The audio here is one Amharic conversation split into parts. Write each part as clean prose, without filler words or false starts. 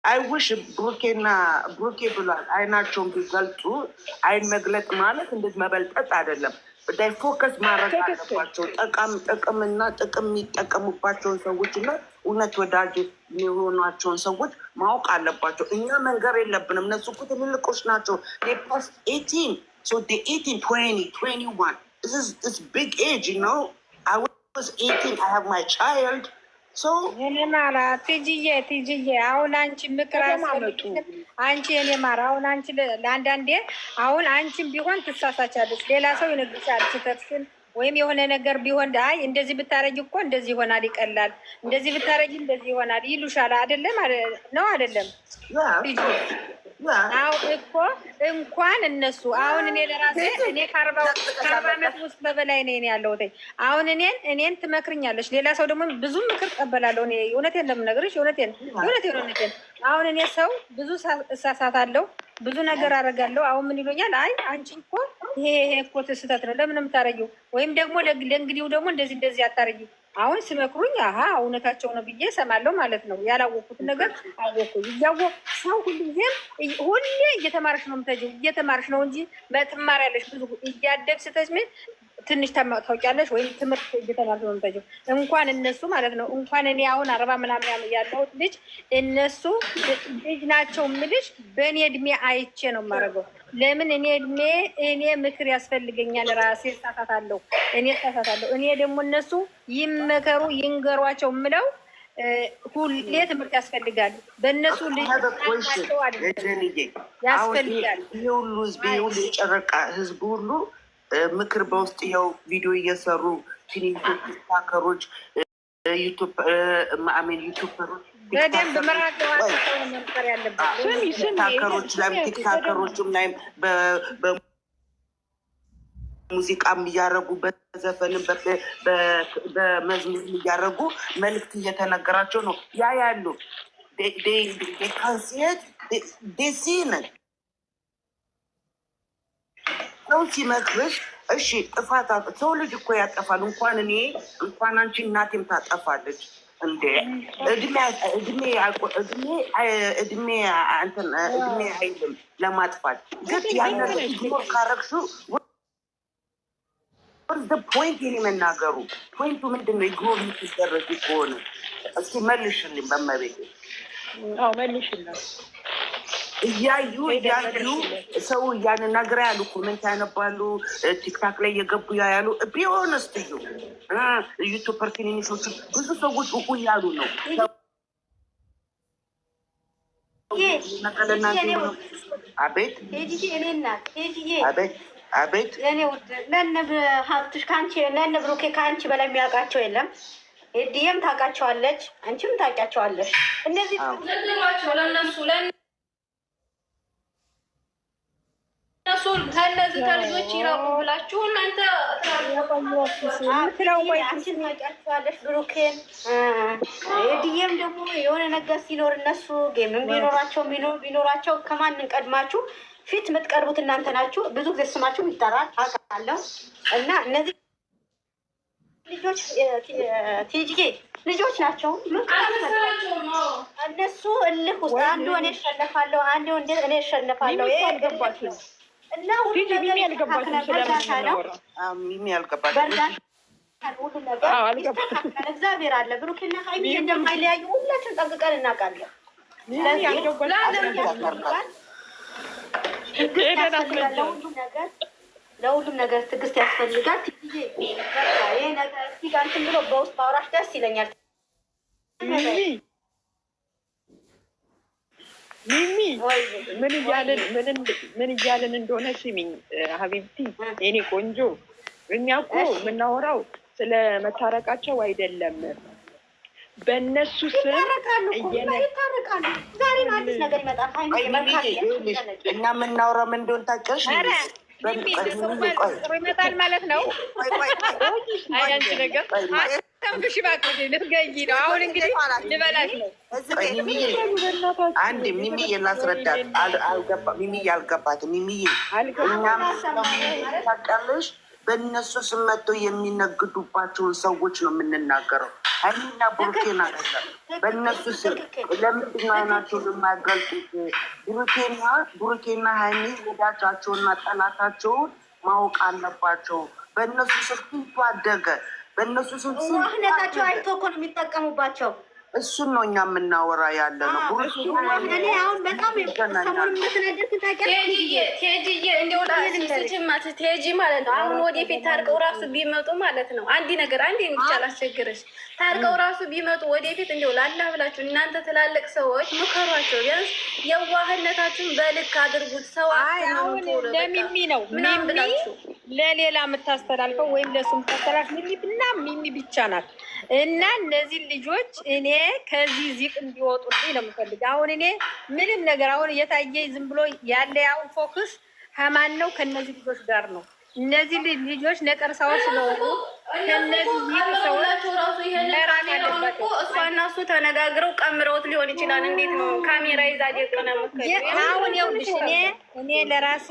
አይውሽ ብሩኬ ብሏል። አይናቸውን ቢገልጹ አይን መግለጥ ማለት እንዴት መበልጠጥ አይደለም። ዳይ ፎከስ ማድረግ አለባቸው። ጥቅምና ጥቅም የሚጠቀሙባቸውን ሰዎች እና እውነት ወዳጅ የሆኗቸውን ሰዎች ማወቅ አለባቸው። እኛ መንገር የለብንም። እነሱ እኮ ትልልቆች ናቸው። ፓስ 18 so the 18 20 21 this is big age, you know. I was 18, I have my child. እኔ ማራ ትጅዬ አሁን አንቺ ምክር አንቺ እኔ ማራ አሁን አንቺ ለአንዳንዴ አሁን አንቺም ቢሆን ትሳሳቻለች። ሌላ ሰው ይነግርሻል ስተትሽን ወይም የሆነ ነገር ቢሆን አይ እንደዚህ ብታረጊ እኮ እንደዚህ ይሆናል ይቀላል፣ እንደዚህ ብታረጊ እንደዚህ ይሆናል ይሉሻል። አይደለም ነው አይደለም? አሁን እኮ እንኳን እነሱ አሁን እኔ ለራሴ እኔ ከአርባ ዓመት ውስጥ በበላይ ነኝ ያለሁት። አሁን እኔን ትመክርኛለች፣ ሌላ ሰው ደግሞ ብዙ ምክር ቀበላለሁ። እኔ እውነቴን ለምነግርሽ እውነቴን አሁን እኔ ሰው ብዙ እሳሳታለሁ፣ ብዙ ነገር አደርጋለሁ። አሁን ምን ይሉኛል? አይ አንቺ እኮ ይሄ እኮ ስህተት ነው ለምን የምታረጊው? ወይም ደግሞ ለእንግዲው ደግሞ እንደዚህ አታረጊ። አሁን ስመክሩኝ አሀ እውነታቸው ነው ብዬ ሰማለሁ ማለት ነው። ያላወቅኩትን ነገር አወቅኩ። እያወቅ ሰው ሁሌ እየተማርሽ ነው የምትሄጂው፣ እየተማርሽ ነው እንጂ ትማሪያለሽ። ብዙ እያደግ ስተጅሜ ትንሽ ታውቂያለሽ ወይም ትምህርት እየተማርሽ ነው የምትሄጂው። እንኳን እነሱ ማለት ነው እንኳን እኔ አሁን 40 ምናምን ያለሁት ልጅ እነሱ ልጅ ናቸው የምልሽ በእኔ እድሜ አይቼ ነው የማደርገው። ለምን እኔ ምክር ያስፈልገኛል። ራሴ እሳሳታለሁ። እኔ ደግሞ እነሱ ይመከሩ ይንገሯቸው የምለው ሁሌ ትምህርት ያስፈልጋል። በእነሱ ልጅ ያስፈልጋል። ይሄ ሁሉ ሁሉ የጨረቃ ህዝብ ሁሉ ምክር በውስጥ ይኸው ቪዲዮ እየሰሩ ቲክቶከሮች ዩቱበሮች በደንብ ቲክቶከሮች ላይም በሙዚቃም እያደረጉ በዘፈንም በመዝሙርም እያደረጉ መልዕክት እየተነገራቸው ነው ያሉ ካንሲየት ደሲነት ሰው ሲመክርሽ እሺ ጥፋት ሰው ልጅ እኮ ያጠፋል። እንኳን አንቺ እናቴም ታጠፋለች እንዴ። እድሜ አይልም ለማጥፋት። ግን ያንን ኢግኖር ካረግሽው ፖይንት መናገሩ ፖይንቱ ምንድን ነው? ኢግኖር የምትደረጊ ከሆነ እስኪ መልሽልኝ በመቤት መልሽልኝ። እያዩ ሰው እያንናገር ያሉ ኮሜንት ያነባሉ፣ ቲክታክ ላይ እየገቡ ያሉ ቢሆንስ እዩ ዩቱበር ትንንሾቹ ብዙ ሰዎች እቁ እያሉ ነው። አቤት አቤት ለነ ሀብትሽ ለነ ብሩኬ ከአንቺ በላይ የሚያውቃቸው የለም። ዲየም ታውቃቸዋለች፣ አንቺም ታውቂያቸዋለች። እነዚህ ከእነዚህ ከልጆች ይራቁ ብላችሁ እናንተ አንቺን ታውቂያቸዋለች ብሩኬን። ዲየም ደግሞ የሆነ ነገር ሲኖር እነሱ ጌምም ቢኖራቸው ከማንን ቀድማችሁ ፊት የምትቀርቡት እናንተ ናችሁ። ብዙ ጊዜ ስማችሁ ይጠራል አውቃለሁ። እና እነዚህ ልጆች ቲጂኬ ልጆች ናቸው። እነሱ እልህ ውስጥ አንዱ እኔ እሸነፋለሁ፣ አንዱ እኔ እሸነፋለሁ። ይሄ ያልገባችሁ ነው። እና ሁሉ ነገር እግዚአብሔር አለ። ብሩክና ሀይሚ እንደማይለያዩ ሁላችን ጠንቅቀን እናውቃለን። ለሁሉም ነገር ትዕግስት ያስፈልጋል። ይሄ ነገር እዚህ ጋር እንትን ብሎ በውስጥ ማውራሽ ደስ ይለኛል። ሚሚ ምን እያልን እንደሆነ ስሚኝ ሀቢብቲ፣ የኔ ቆንጆ። እኛ እኮ የምናወራው ስለ መታረቃቸው አይደለም። በእነሱ ስም ይታረቃሉ። ዛሬ አዲስ ነገር ይመጣል። እኛ የምናወራው ምን እንደሆነ ታውቂያለሽ? ይመጣል ማለት ነው። አንቺ ነገር ተንፍሽ እባክሽ፣ ልትገዢ ነው አሁን። እንግዲህ ልበላሽ ነው። አንድ ሚሚ ላስረዳት። ሚሚ አልገባትም። ሚሚ እኛም ታውቂያለሽ በእነሱ ስም መጥተው የሚነግዱባቸውን ሰዎች ነው የምንናገረው። ሀይሚና ብሩኬን አይደለም። በእነሱ ስም ለምንድን ነው አይናቸውን የማያገልጡት? ብሩኬና ሀይሚ ወዳጃቸውና ጠላታቸውን ማወቅ አለባቸው። በእነሱ ስም ስንቱ አደገ። በእነሱ ስም ዋህነታቸው አይቶ እኮ ነው የሚጠቀሙባቸው። እሱን ነው እኛ የምናወራ ያለ ነው። እኔ አሁን በጣም ቴጂ ማለት ነው። አሁን ወደፊት ታርቀው ራሱ ቢመጡ ማለት ነው። አንድ ነገር አንድ ብቻ ላስቸግርሽ፣ ታርቀው ራሱ ቢመጡ ወደፊት እንዲው ላላህ ብላችሁ እናንተ ትላልቅ ሰዎች ምከሯቸው። ቢያንስ የዋህነታችሁን በልክ አድርጉት። ሰው ለሚሚ ነው ምናምን ብላችሁ ለሌላ የምታስተላልፈው ወይም ለሱ የምታስተላልፍ ሚሚ ብቻ ናት። እና እነዚህ ልጆች እኔ ከዚህ ዚቅ እንዲወጡልኝ ነው የምፈልግ። አሁን እኔ ምንም ነገር አሁን እየታየኝ ዝም ብሎ ያለ አሁን ፎክስ ከማን ነው? ከነዚህ ልጆች ጋር ነው። እነዚህ ልጆች ነቀርሳዎች ስለሆኑ ከነዚህ ዚቅ ሰዎች ለራን ያለባቸው እሷ እና እሱ ተነጋግረው ቀምረውት ሊሆን ይችላል። እንዴት ነው ካሜራ ይዛ ደቀነ መከለ አሁን ይኸውልሽ እኔ ለራሴ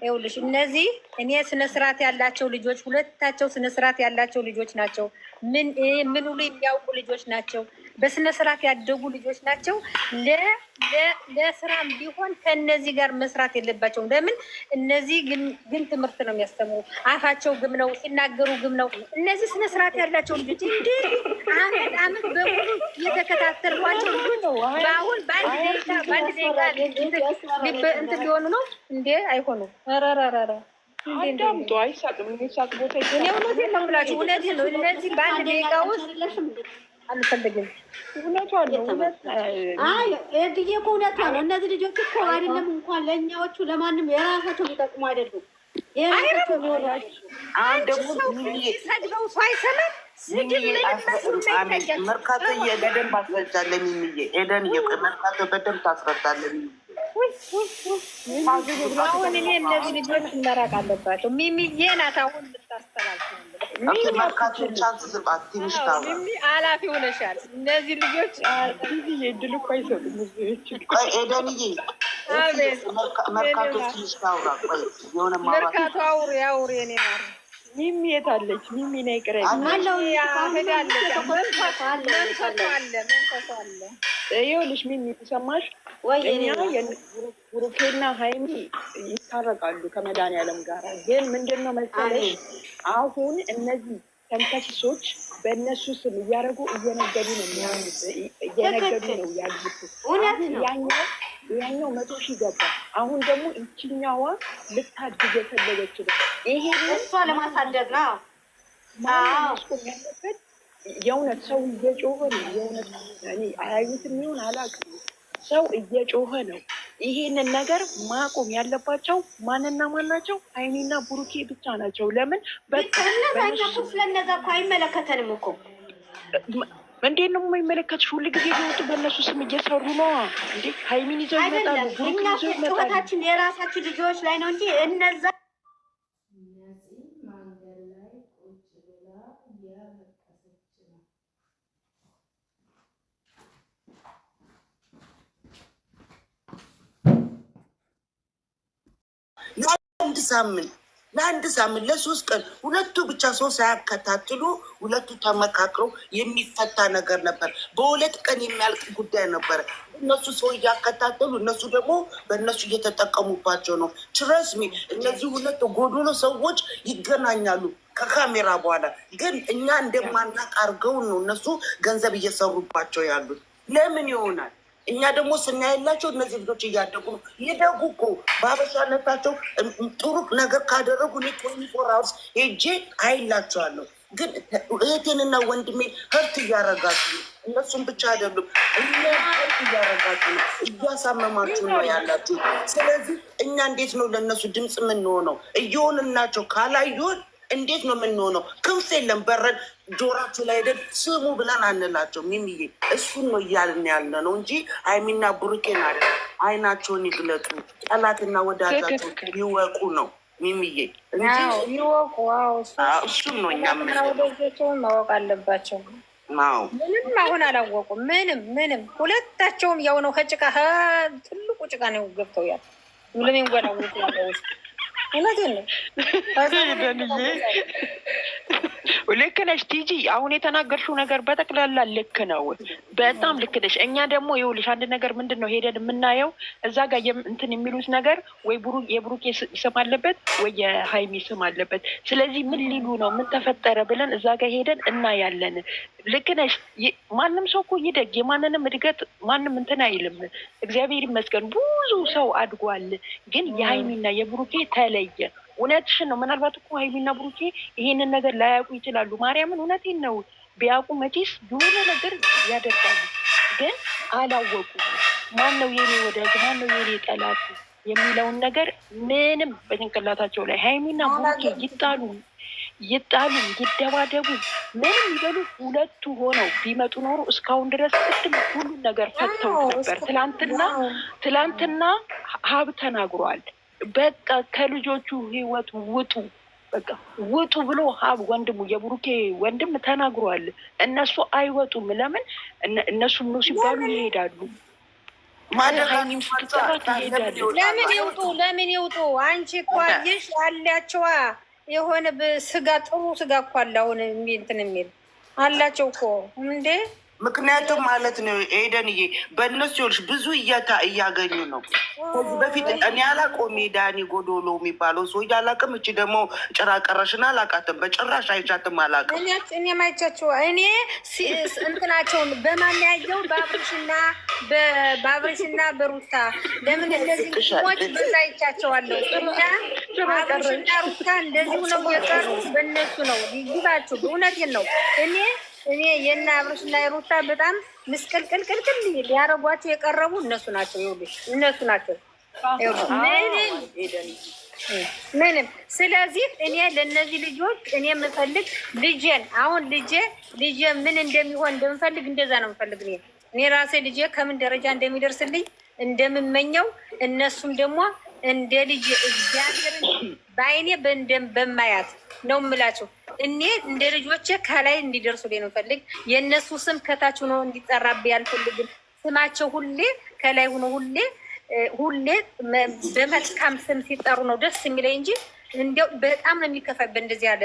ይኸውልሽ እነዚህ እኔ ስነስርዓት ያላቸው ልጆች ሁለታቸው ስነስርዓት ያላቸው ልጆች ናቸው። ምን ሁሉ የሚያውቁ ልጆች ናቸው። በስነስርዓት ያደጉ ልጆች ናቸው። ለስራም ቢሆን ከእነዚህ ጋር መስራት የለባቸውም። ለምን እነዚህ ግን ትምህርት ነው የሚያስተምሩ። አፋቸው ግም ነው፣ ሲናገሩ ግም ነው። እነዚህ ስነስርዓት ያላቸው ልጆች እንደ አመት በሙሉ የተከታተልኳቸው ልጆች በአሁን በአንድ ደቂቃ እንትን ሊሆኑ ነው እንዴ? አይሆኑም። ረረረረ አዳምጦ አይሳቅም። የሚሳቅ ቦታ እኔ እውነቴን ነው የምላችሁ። እውነቴን ነው። እነዚህ በአንድ ደቂቃ ውስጥ አልፈልግም። እውነቷን ነው። እድዬ እኮ እውነቷ ነው። እነዚህ ልጆች እኮ አይደለም እንኳን ለእኛዎቹ ለማንም የራሳቸው ሊጠቅሙ አይደሉም። ሰድበው ሰው አይሰማም። መርካቶ በደንብ አስረዳለን። ሚሚዬ ኤደን መርካቶ በደንብ ታስረዳለን። አሁን እኔ እነዚህ ልጆች መራቅ አለባቸው። ሚሚዬ ናት አሁን ልታስተላልፍ ኃላፊ ሆነሻል። እነዚህ ልጆች እድል እኮ አይሰጡም። ኤደንዬ መርካቶ ትንሽ ታውራ። የሆነ መርካቶ አውሪ የኔ ማር ሚሚ የት አለች? ሚሚ ነይ ቅረቢ። ይኸውልሽ ሚሚ ተሰማሽ? እኛ ብሩኬና ሀይሚ ይታረቃሉ ከመድኃኒዓለም ጋር። ግን ምንድን ነው መሰለሽ አሁን እነዚህ ተንከሲሶች በእነሱ ስም እያደረጉ እየነገዱ ነው ያሉት። ያኛው 100,000 ገባ። አሁን ደግሞ ይችኛዋ ልታድግ የፈለገች ነው። ይሄ እሷ ለማሳደግ ነው ያለበት። የእውነት ሰው እየጮኸ ነው። የእውነት አያዩትም ይሆን አላውቅም። ሰው እየጮኸ ነው። ይሄንን ነገር ማቆም ያለባቸው ማንና ማን ናቸው? ሀይሚና ብሩኬ ብቻ ናቸው። ለምን ስለነዛ እኮ አይመለከተንም እኮ። እንዴት ነው የማይመለከትሽ? ሁሉ ጊዜ ቢወጡ በእነሱ ስም እየሰሩ ነው እንዴ? ሀይሚን ይዘው ይመጣሉ፣ ብሩኬን ይዘው ይመጣሉ። ጩኸታችን የራሳችን ልጆች ላይ ነው እንጂ እነዛ ለአንድ ሳምንት ለ3 ቀን ሁለቱ ብቻ ሰው ሳያከታትሉ ሁለቱ ተመካክረው የሚፈታ ነገር ነበር። በ2 ቀን የሚያልቅ ጉዳይ ነበረ። እነሱ ሰው እያከታተሉ እነሱ ደግሞ በእነሱ እየተጠቀሙባቸው ነው። ትረስሚ እነዚህ ሁለት ጎዶሎ ሰዎች ይገናኛሉ ከካሜራ በኋላ። ግን እኛ እንደማናቅ አድርገው ነው እነሱ ገንዘብ እየሰሩባቸው ያሉት። ለምን ይሆናል? እኛ ደግሞ ስናየላቸው እነዚህ ልጆች እያደጉ ነው። ይደጉ እኮ በአበሻነታቸው ጥሩ ነገር ካደረጉ እኔ 24 hours ሄጄ አይላቸዋለሁ። ግን እህቴንና ወንድሜን ህርት እያረጋችሁ ነው። እነሱም ብቻ አይደሉም፣ ህርት እያረጋችሁ ነው፣ እያሳመማችሁ ነው ያላችሁ። ስለዚህ እኛ እንዴት ነው ለእነሱ ድምፅ የምንሆነው? እየሆንናቸው ካላዩን እንዴት ነው የምንሆነው? ክንፍ የለም በረን ጆራችሁ ላይ ሄደን ስሙ ብለን አንላቸው። ሚሚዬ እሱን ነው እያልን ያለ ነው እንጂ ሀይሚና ብሩኬን አለ አይናቸውን ይግለጡ፣ ጠላትና ወዳጃቸው ይወቁ ነው ሚሚዬ እንጂ ይወቁ። እሱን ነው እኛ ወዳጃቸውን ማወቅ አለባቸው። ምንም አሁን አላወቁም። ምንም ሁለታቸውም ያው ነው። ከጭቃ ትልቁ ጭቃ ነው ገብተው ያለ ምንም ይንጎላውት ያለው እውነቴን ነው። ልክ ነሽ ቲጂ። አሁን የተናገርሽው ነገር በጠቅላላ ልክ ነው፣ በጣም ልክ ነሽ። እኛ ደግሞ ይኸውልሽ አንድ ነገር ምንድን ነው ሄደን የምናየው እዛ ጋር እንትን የሚሉት ነገር ወይ የብሩኬ ስም አለበት ወይ የሀይሚ ስም አለበት። ስለዚህ ምን ሊሉ ነው ምን ተፈጠረ ብለን እዛ ጋር ሄደን እናያለን። ልክ ነሽ። ማንም ሰው እኮ ይደግ የማንንም እድገት ማንም እንትን አይልም። እግዚአብሔር ይመስገን ብዙ ሰው አድጓል። ግን የሀይሚና የብሩኬ ተለየ። እውነትሽን ነው። ምናልባት እኮ ሀይሚና ብሩኬ ይሄንን ነገር ላያውቁ ይችላሉ። ማርያምን እውነቴን ነው። ቢያውቁ መቼስ የሆነ ነገር ያደርጋሉ። ግን አላወቁም። ማን ነው የኔ ወዳጅ ማን ነው የኔ ጠላት የሚለውን ነገር ምንም በጭንቅላታቸው ላይ ሀይሚና ብሩኬ ይጣሉ ይደባደቡ ምንም ይበሉ ሁለቱ ሆነው ቢመጡ ኖሮ እስካሁን ድረስ ቅድም ሁሉን ነገር ፈተው ነበር። ትላንትና ሀብ ተናግሯል። በቃ ከልጆቹ ህይወት ውጡ፣ በቃ ውጡ ብሎ ሀብ ወንድሙ የብሩኬ ወንድም ተናግሯል። እነሱ አይወጡም። ለምን? እነሱ ነው ሲባሉ ይሄዳሉ። ሀይሚም ስትጠራት ይሄዳሉ። ለምን ይውጡ? አንቺ እኮ አየሽ አላቸዋ የሆነ ስጋ ጥሩ ስጋ እኮ አለ። አሁን እንትን የሚል አላቸው እኮ እንዴ። ምክንያቱም ማለት ነው ኤደንዬ በእነሱ ይኸውልሽ ብዙ እያገኙ ነው። ከዚህ በፊት እኔ አላውቀውም ዳኒ ጎዶሎ የሚባለው ሰው አላውቅም። እቺ ደግሞ ጭራ ቀረሽን አላውቃትም፣ በጭራሽ አይቻትም አላውቅም። እኔ ማይቻቸው እኔ እንትናቸውን በማን ያየው በአብርሽና በሩታ ለምን እንደዚህ ሞች በዛ ይቻቸዋለሁ። አብርሽና ሩታ እንደዚሁ ነው የቀሩ በእነሱ ነው ይግባችሁ። እውነቴን ነው። እኔ የእነ አብርሽና የሩታ በጣም ምስቅልቅልቅልቅል ሊያረጓቸው የቀረቡ እነሱ ናቸው። ይኸውልሽ እነሱ ናቸው ምንም። ስለዚህ እኔ ለእነዚህ ልጆች እኔ የምፈልግ ልጄን አሁን ልጄ ምን እንደሚሆን እንደምፈልግ እንደዛ ነው የምፈልግ። እኔ ራሴ ልጄ ከምን ደረጃ እንደሚደርስልኝ እንደምመኘው እነሱም ደግሞ እንደ ልጄ እግዚአብሔርን በአይኔ በማያት ነው የምላቸው። እኔ እንደ ልጆቼ ከላይ እንዲደርሱልኝ ነው ፈልግ። የእነሱ ስም ከታች ሆኖ እንዲጠራብኝ አልፈልግም። ስማቸው ሁሌ ከላይ ሆኖ ሁሌ በመልካም ስም ሲጠሩ ነው ደስ የሚለኝ እንጂ እንዲያው በጣም ነው የሚከፋኝ በእንደዚህ ያለ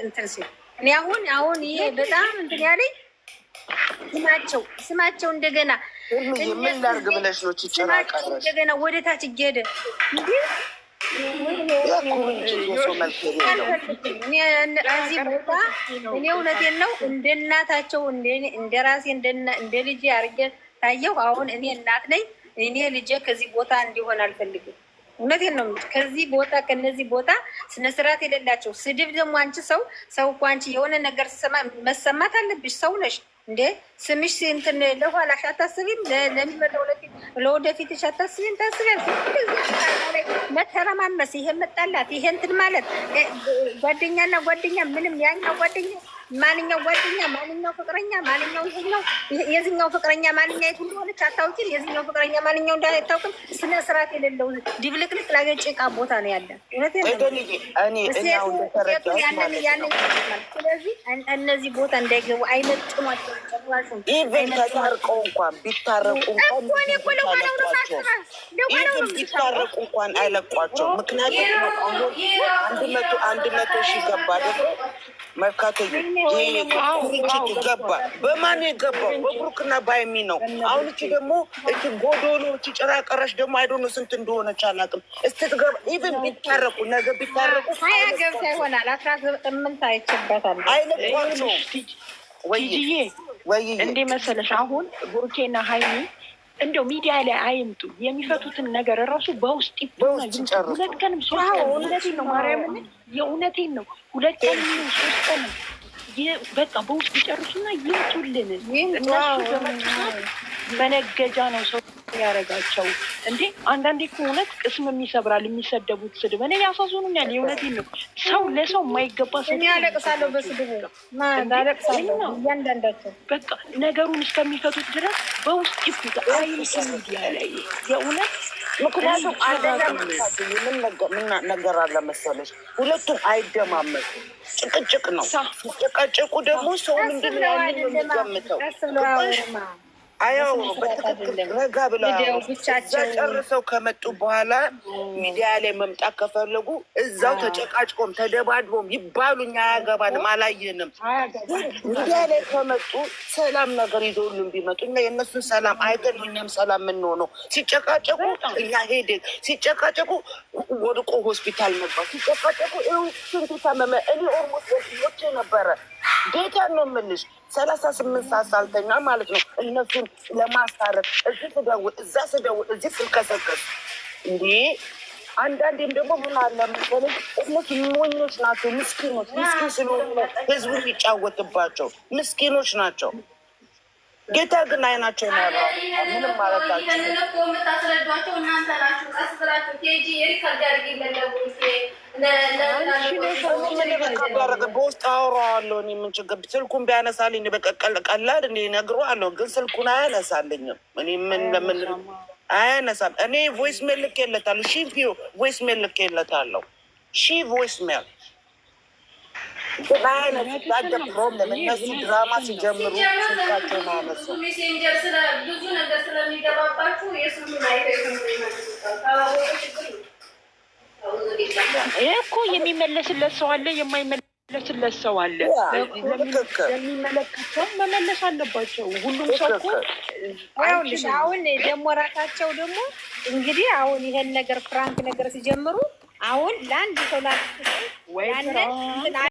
እንትን ሲል። እኔ አሁን ይሄ በጣም እንትን ያለኝ ስማቸው እንደገና ምን ላድርግ ብለሽ ነው ስማቸው እንደገና ወደ ታች እየሄደ እንዴ እዚህ ቦታ እኔ እውነቴን ነው እንደ እናታቸው እንደ ራሴ እንደ ልጄ አድርጌ ታየው። አሁን እኔ እናት ነኝ። እኔ ልጄ ከዚህ ቦታ እንዲሆን አልፈልግም። እውነቴን ነው። ከዚህ ቦታ ከነዚህ ቦታ ስነስርዓት የሌላቸው ስድብ ደግሞ አንቺ ሰው እኮ አንቺ የሆነ ነገር መሰማት አለብሽ። ሰው ነሽ እንዴ? ስምሽ እንትን ለኋላሽ አታስቢም? ለሚመጣው ለወደፊትሽ አታስቢም? ታስቢያለሽ። መተረማመስ፣ ይሄ መጣላት፣ ይሄ እንትን ማለት ጓደኛና ጓደኛ ምንም ያኛው ጓደኛ ማንኛው ጓደኛ ማንኛው ፍቅረኛ ማንኛው የዚህኛው ፍቅረኛ ማንኛይቱ እንደሆነች አታውቂም። የዚህኛው ፍቅረኛ ማንኛው እንዳለ አታውቅም። ስነ ስርዓት የሌለው ድብልቅልቅ ላገጭቃ ቦታ ነው ያለ። ስለዚህ እነዚህ ቦታ እንዳይገቡ አይመጥኗቸው። ኢቨን ተታርቀው እንኳን ቢታረቁ ቢታረቁ እንኳን አይለቋቸው። ምክንያቱም አንድ መቶ ሺህ ገባ ደግሞ መርካቶ ይሄ ገባ። በማን የገባው? በብሩክና ባይሚ ነው። አሁን እቺ ደግሞ እቺ ጎዶሎ እቺ ጭራ ቀረሽ ደግሞ አይዶኖ ስንት እንደሆነች አላውቅም። እስትትገባ ኢቭን ቢታረቁ ነገ ቢታረቁ ገብታ ይሆናል 18 አይችበታል አይለቋቸው። ወይ እንዴ መሰለሽ አሁን ብሩኬና ሃይሚ እንደው ሚዲያ ላይ አይምጡ። የሚፈቱትን ነገር እራሱ በውስጥ ይጨርሱ። ሁለት ቀንም ሶስት ቀን እውነቴን ነው ማርያምን የእውነቴን ነው 2 ቀን 3 ቀን በቃ በውስጥ ይጨርሱና ይምጡልን። እነሱ በመጥፋት መነገጃ ነው ሰው ያረጋቸው እንዴ። አንዳንዴ እኮ እውነት ቅስምም ይሰብራል የሚሰደቡት ስድብ። እኔ ያሳዝኑኛል የእውነቴን ነው። ሰው ለሰው የማይገባ ሰው ያለቅሳለሁ በስድቡ ማለቅሳለሁ እያንዳንዳቸው በቃ ነገሩን እስከሚፈቱት ድረስ በውስጥ ይፍታ አይምጡ ሚዲያ ላይ የእውነት። ምክንያቱም ምን ነገር አለ መሰለሽ ሁለቱም አይደማመጡ። ጭቅጭቅ ነው። ጭቅጭቁ ደግሞ ሰው ምንድን ነው የሚገምተው? አያው በትክክል ረጋ ብለው ብቻቸው ጨርሰው ከመጡ በኋላ ሚዲያ ላይ መምጣት ከፈለጉ እዛው ተጨቃጭቆም ተደባድቦም ይባሉኛ አያገባንም፣ አላየንም። ሚዲያ ላይ ከመጡ ሰላም ነገር ይዘውልን ቢመጡ እኛ የእነሱን ሰላም አይተን እኛም ሰላም የምንሆነው። ሲጨቃጨቁ እኛ ሄደን ሲጨቃጨቁ ወድቆ ሆስፒታል ነበር። ሲጨቃጨቁ ስንቱ ታመመ። እኔ ኦልሞስት ወጥቼ ነበረ። ጌታን ነው የምልሽ 38 ሰዓት ሳልተኛ ማለት ነው እነሱን ለማስታረቅ እዚህ ስደውል እዛ ስደውል እዚህ ስልከሰከስ እንዴ። አንዳንዴም ደግሞ ምን አለ መሰለኝ እነሱ ሞኞች ናቸው፣ ምስኪኖች። ምስኪን ስለሆኑ ህዝቡ የሚጫወትባቸው ምስኪኖች ናቸው። ጌታ ግን አይናቸው ነው ያለው። ምንም ማለት አልችልም። የምታስረዷቸው እናንተ ናችሁ። ቀስ ብላችሁ ኬጂ ሪከርድ አድርጊ በውስጥ አወራዋለሁ። እኔ ምን ችግር ስልኩን ቢያነሳልኝ ቀላል እኔ እነግረዋለሁ፣ ግን ስልኩን አያነሳልኝም። እኔ ምን ለምን አያነሳም? እኔ ቮይስ ሜል ልኬለታለሁ። ቮይስ ሜል ልኬለታለሁ። ቮይስ ሜል እነሱ ድራማ ሲጀምሩ ስልካቸው ማነሱ ሜሴንጀር ብዙ ነገር ስለሚገባባችሁ የስሉን ይሄ እኮ የሚመለስለት ሰው አለ፣ የማይመለስለት ሰው አለ። የሚመለከተው መመለስ አለባቸው። ሁሉም ሰው እኮ አሁን ደግሞ ራሳቸው ደግሞ እንግዲህ አሁን ይሄን ነገር ፍራንክ ነገር ሲጀምሩ አሁን ለአንድ ሰው